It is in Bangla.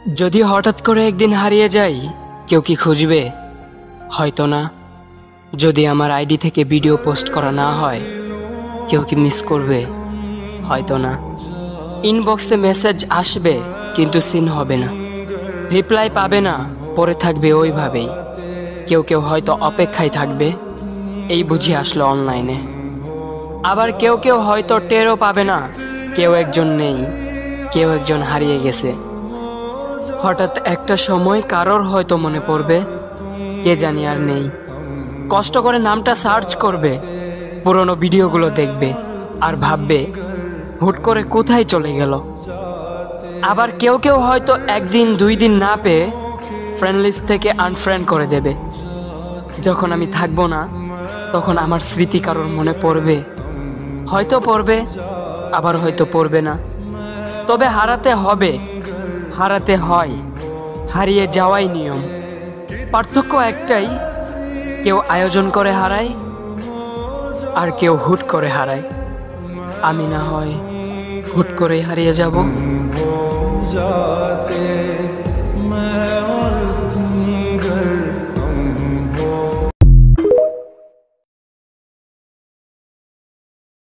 যদি হঠাৎ করে একদিন হারিয়ে যাই, কেউ কি খুঁজবে? হয়তো না। যদি আমার আইডি থেকে ভিডিও পোস্ট করা না হয়, কেউ কি মিস করবে? হয়তো না। ইনবক্সে মেসেজ আসবে কিন্তু সিন হবে না, রিপ্লাই পাবে না, পরে থাকবে ওইভাবেই। কেউ কেউ হয়তো অপেক্ষায় থাকবে, এই বুঝি আসলো অনলাইনে। আবার কেউ কেউ হয়তো টেরও পাবে না, কেউ একজন নেই, কেউ একজন হারিয়ে গেছে। হঠাৎ একটা সময় কারোর হয়তো মনে পড়বে, কে জানি আর নেই। কষ্ট করে নামটা সার্চ করবে, পুরনো ভিডিওগুলো দেখবে আর ভাববে হুট করে কোথায় চলে গেল। আবার কেউ কেউ হয়তো একদিন দুই দিন না পেয়ে ফ্রেন্ড লিস্ট থেকে আনফ্রেন্ড করে দেবে। যখন আমি থাকবো না, তখন আমার স্মৃতি কারোর মনে পড়বে, হয়তো পড়বে, আবার হয়তো পড়বে না। তবে হারাতে হবে, হারাতে হয়, হারিয়ে যাওয়াই নিয়ম। পার্থক্য একটাই, কেউ আয়োজন করে হারায় আর কেউ হুট করে হারায়। আমি না হয় হুট করে হারিয়ে যাব।